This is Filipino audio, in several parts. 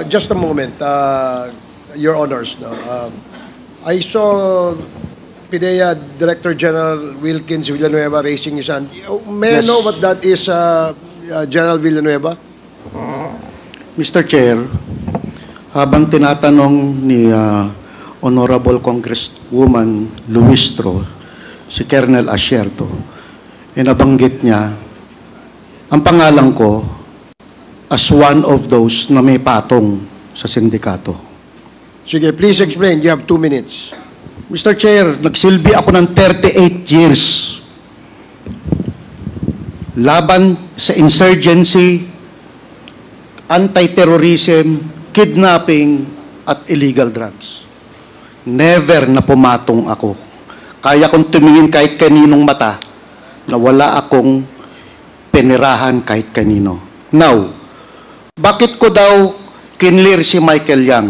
Just a moment, Your Honors. No? I saw PIDEA Director General Wilkins Villanueva raising his hand. May I know what that is, General Villanueva? Mr. Chair, habang tinatanong ni Honorable Congresswoman Luistro si Colonel Asierto, inabanggit niya ang pangalan ko as one of those na may patong sa sindikato. Sige, please explain. You have 2 minutes. Mr. Chair, nagsilbi ako ng 38 years laban sa insurgency, anti-terrorism, kidnapping, at illegal drugs. Never na pumatong ako. Kaya kong tumingin kahit kaninong mata na wala akong pinirahan kahit kanino. Now, bakit ko daw kinlir si Michael Yang?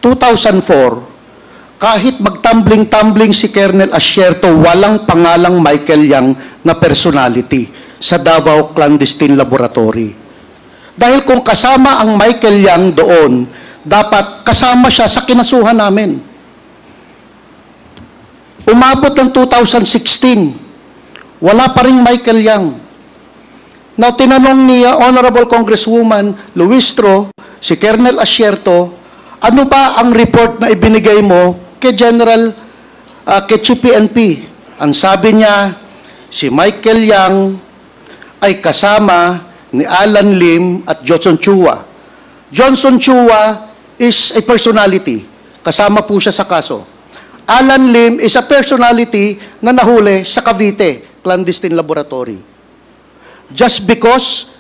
2004, kahit magtumbling-tumbling si Colonel Asierto, walang pangalang Michael Yang na personality sa Davao Clandestine Laboratory. Dahil kung kasama ang Michael Yang doon, dapat kasama siya sa kinasuhan namin. Umabot ng 2016, wala pa rin Michael Yang. Now, tinanong ni Honorable Congresswoman Luistro, si Colonel Asierto, ano ba ang report na ibinigay mo kay General, kay Chief PNP? Ang sabi niya, si Michael Yang ay kasama ni Alan Lim at Johnson Chua. Johnson Chua is a personality. Kasama po siya sa kaso. Alan Lim is a personality na nahuli sa Cavite Clandestine Laboratory. Just because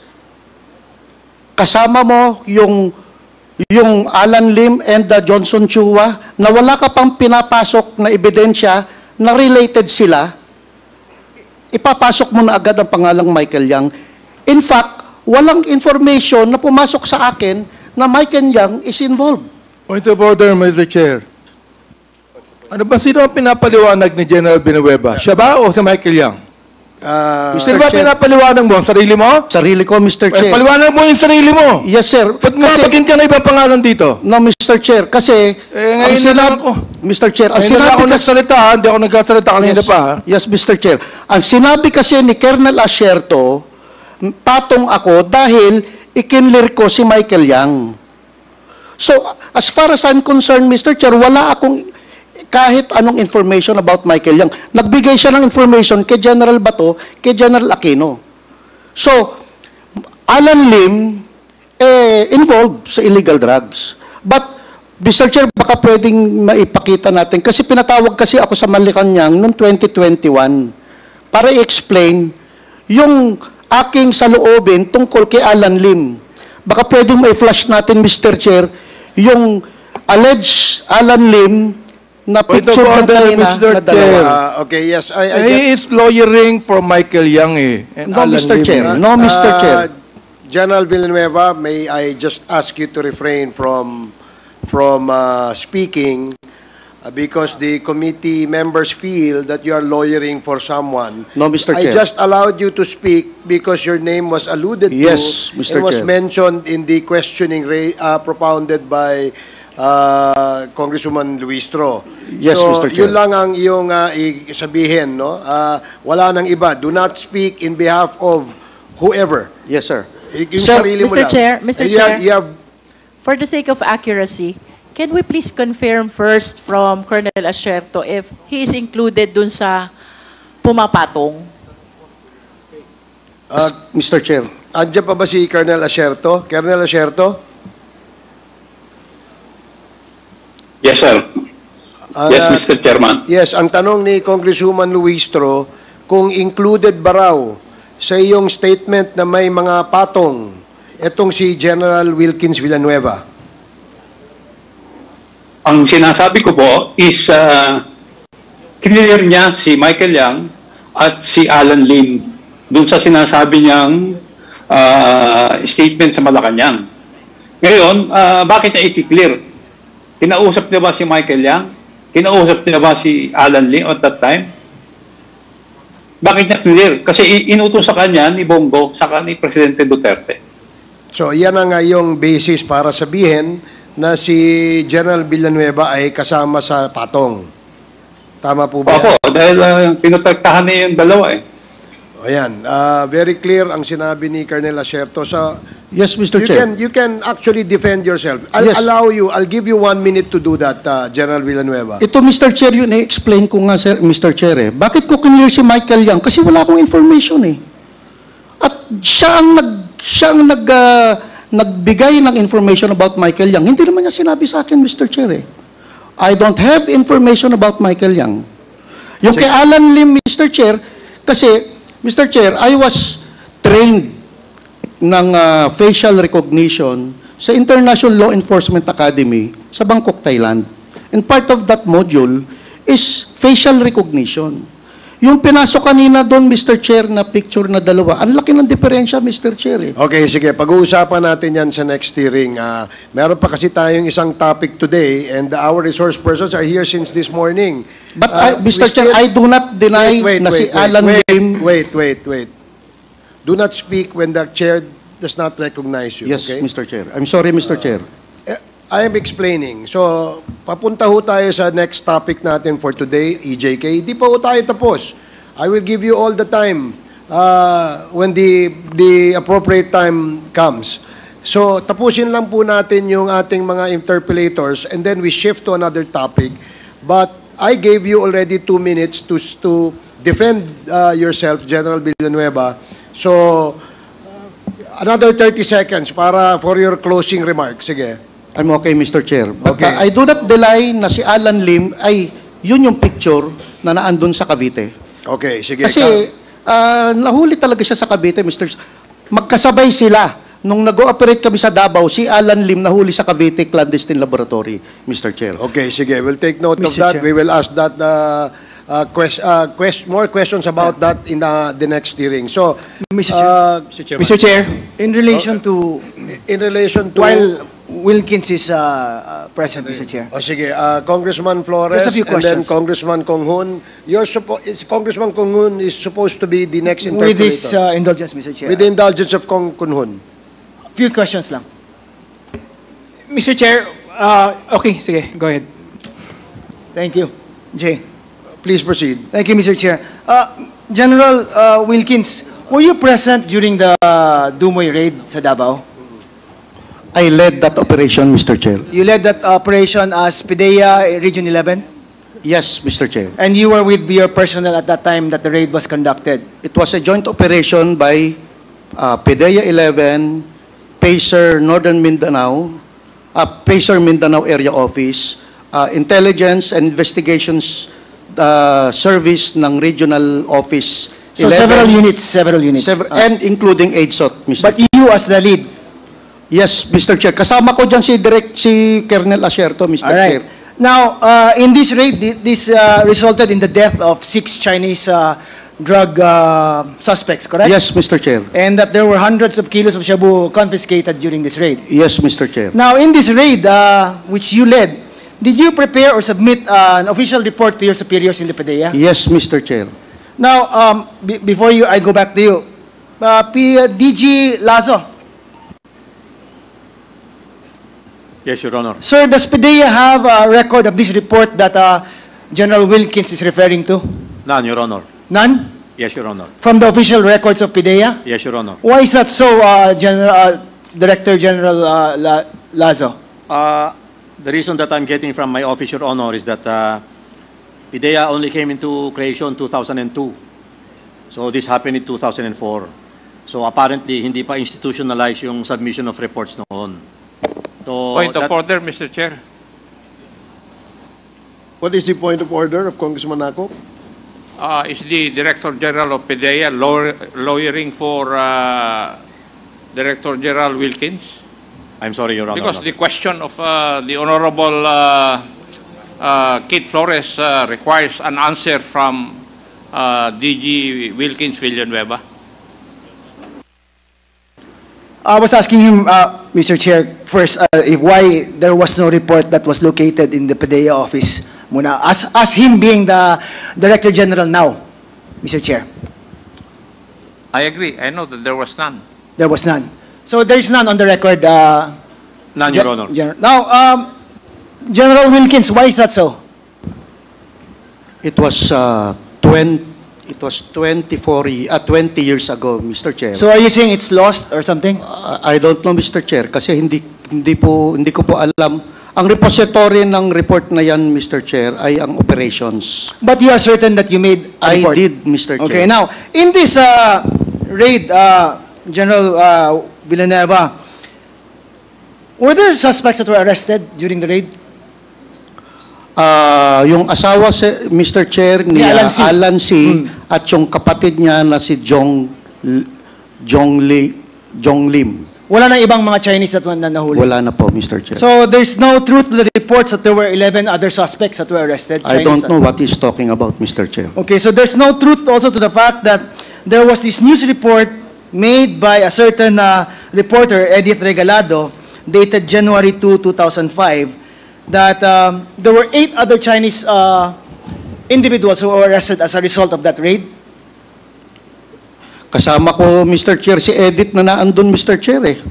kasama mo yung Alan Lim and the Johnson Chua na wala ka pang pinapasok na ebidensya na related sila, ipapasok mo na agad ang pangalang Michael Yang. In fact, walang information na pumasok sa akin na Michael Yang is involved. Point of order, Mr. Chair. Ano ba, sino ang pinapaliwanag ni General Villanueva? Siya ba o si Michael Yang? Sino ba pinapaliwanag mo? Sarili mo? Sarili ko, Mr. Chair. Paliwanag mo yung sarili mo. Yes, sir. Ba't mapagin ka na ibang pangalan dito? No, Mr. Chair, kasi ngayon na lang ako. Mr. Chair, ang Ngayon na lang sinabi ako kasi nagsalita, hindi ako nagkasalita kanina pa. Yes, Mr. Chair. Ang sinabi kasi ni Colonel Asierto, patong ako dahil ikinlir ko si Michael Yang. So, as far as I'm concerned, Mr. Chair, wala akong kahit anong information about Michael Yang. Nagbigay siya ng information kay General Bato, kay General Aquino. So, Alan Lim, involved sa illegal drugs. But, Mr. Chair, baka pwedeng maipakita natin, kasi pinatawag kasi ako sa Malacanang noong 2021 para i-explain yung aking saloobin tungkol kay Alan Lim. Baka pwedeng ma-flash natin, Mr. Chair, yung alleged Alan Lim na picture ng kanina na dalawa. Okay, yes. He is lawyering for Michael Yang and No, Alan Mr. Lim. Chair. No, Mr. Chair. General Villanueva, may I just ask you to refrain from speaking because the committee members feel that you are lawyering for someone. No, Mr. I Chair. just allowed you to speak because your name was alluded Yes, to. Mr. It was Chair. mentioned in the questioning propounded by Congresswoman Luistro. Yes, so, Mr. Chair. yun lang ang iyong sabihin, no? Wala nang iba. Do not speak in behalf of whoever. Yes, sir. Yung Sir, sarili mo Mr. lang. Chair, Mr. You Chair. have For the sake of accuracy, can we please confirm first from Colonel Asierto if he is included dun sa pumapatong? Mr. Chair. Andiyan pa ba si Colonel Asierto? Colonel Asierto? Yes, sir. Yes, Mr. Chairman. Yes, ang tanong ni Congresswoman Luistro, kung included ba raw sa iyong statement na may mga patong itong si General Wilkins Villanueva? Ang sinasabi ko po is clear niya si Michael Yang at si Alan Lim dun sa sinasabi niyang statement sa Malacanang. Ngayon, bakit niya i-clear? Kinausap niya ba si Michael Yang? Kinausap niya ba si Alan Lim at that time? Bakit niya clear? Kasi inutos sa kanya ni Bongo, saka ni Presidente Duterte. So, yan ang yung basis para sabihin na si General Villanueva ay kasama sa patong. Tama po ba? Opo, dahil pinatagtahan niya yung dalawa eh. Ayan, very clear ang sinabi ni Colonel Asierto. So, Yes, Mr. Chair. you can actually defend yourself. Yes. I'll give you 1 minute to do that, General Villanueva. Ito, Mr. Chair, yun explain ko nga, sir, Mr. Chair. Bakit ko kinlear si Michael Yang? Kasi wala akong information eh. At siya ang nagbigay ng information about Michael Yang. Hindi naman niya sinabi sa akin, Mr. Chair eh. I don't have information about Michael Yang. Yung kay Alan Lim, Mr. Chair, kasi, Mr. Chair, I was trained ng facial recognition sa International Law Enforcement Academy sa Bangkok, Thailand. And part of that module is facial recognition. Yung pinasok kanina doon, Mr. Chair, na picture na dalawa, ang laki ng diferensya, Mr. Chair. Eh. Okay, sige. Pag-uusapan natin yan sa next hearing. Meron pa kasi tayong isang topic today and our resource persons are here since this morning. But, Mr. Chair, I do not deny na si Alan Lim... Wait. Do not speak when the chair does not recognize you. Yes, okay? Mr. Chair. I'm sorry, Mr. Chair. I am explaining. So, papunta ho tayo sa next topic natin for today, EJK. Di pa ho tayo tapos. I will give you all the time when the appropriate time comes. So, tapusin lang po natin yung ating mga interpellators and then we shift to another topic. But I gave you already 2 minutes to defend yourself, General Villanueva. So, another 30 seconds for your closing remarks. Sige. I'm okay, Mr. Chair. But Okay. I do not deny na si Alan Lim ay yun yung picture na naandun sa Cavite. Okay, sige. Kasi nahuli talaga siya sa Cavite, Mr. Magkasabay sila. Nung nag-ooperate kami sa Davao, si Alan Lim nahuli sa Cavite Clandestine Laboratory, Mr. Chair. Okay, sige. We'll take note of Mr. that. Chair. We will ask that more questions about that in the next hearing. So, Mr. Chair, in relation to in relation to... while Wilkins is present, Mr. Chair. O sige, Congressman Flores Just a few and then questions. Congressman Konghun. Congressman Konghun is supposed to be the next With this interpolator. indulgence, Mr. Chair. With the indulgence of Konghun. Few questions lang. Mr. Chair, okay, sige, go ahead. Thank you. Jay. Please proceed. Thank you, Mr. Chair. General Wilkins, were you present during the Dumoy raid sa Davao? I led that operation, Mr. Chair. You led that operation as PIDEA Region 11? Yes, Mr. Chair. And you were with your personnel at that time that the raid was conducted? It was a joint operation by PIDEA 11, PACER Northern Mindanao, PACER Mindanao Area Office, Intelligence and Investigations Service ng Regional Office 11. So several units. And including AIDSOT, Mr. But you as the lead? Yes, Mr. Chair. Kasama ko dyan si Colonel Asierto, Mr. All right. Chair. Now, in this raid, this resulted in the death of 6 Chinese drug suspects, correct? Yes, Mr. Chair. And that there were hundreds of kilos of shabu confiscated during this raid. Yes, Mr. Chair. Now, in this raid, which you led, did you prepare or submit an official report to your superiors in the PIDEA? Yes, Mr. Chair. Now, before I go back to you, DG Lazo. Yes, Your Honor. Sir, does PIDEA have a record of this report that General Wilkins is referring to? None, Your Honor. None? Yes, Your Honor. From the official records of PIDEA? Yes, Your Honor. Why is that so, Director General Lazo? The reason that I'm getting from my office, Your Honor, is that PIDEA only came into creation 2002. So this happened in 2004. So apparently, hindi pa institutionalized yung submission of reports noon. So Point of order, Mr. Chair. What is the point of order of Congressman Ako? Is the Director General of PIDEA lawyering for Director General Wilkins? I'm sorry, Your Honor. Because the question of the Honorable Kate Flores requires an answer from DG Wilkins Villanueva. I was asking him, Mr. Chair, first, why there was no report that was located in the PIDEA office. Muna, as him being the Director General now, Mr. Chair. I agree. I know that there was none. There was none. So there is none on the record. None, Your Honor. Now, General Wilkins, why is that so? It was 20 years ago, Mr. Chair. So are you saying it's lost or something? I don't know, Mr. Chair, kasi hindi ko po alam. Ang repository ng report na yan, Mr. Chair, ay ang operations. But you are certain that you made a I report? did, Mr. Chair. Okay, now, in this raid, General Villanueva, were there suspects that were arrested during the raid? Yung asawa, Mr. Chair, ni Alan C. At yung kapatid niya na si Jong Lim. Wala na ibang mga Chinese that na nahuli? Wala na po, Mr. Chair. So there's no truth to the reports that there were 11 other suspects that were arrested? I don't know what he's talking about, Mr. Chair. Okay, so there's no truth also to the fact that there was this news report made by a certain reporter, Edith Regalado, dated January 2, 2005, that there were 8 other Chinese individuals who were arrested as a result of that raid? Kasama ko, Mr. Chair, si Edith na naandun, Mr. Chair, eh.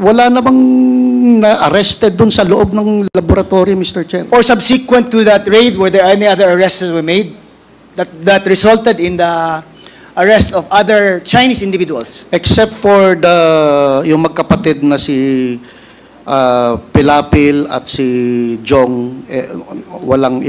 Wala namang na-arrested dun sa loob ng laboratory, Mr. Chair. Or subsequent to that raid, were there any other arrests that were made that resulted in the arrest of other Chinese individuals? Except for yung magkapatid na si Pilapil at si Jong, walang ibang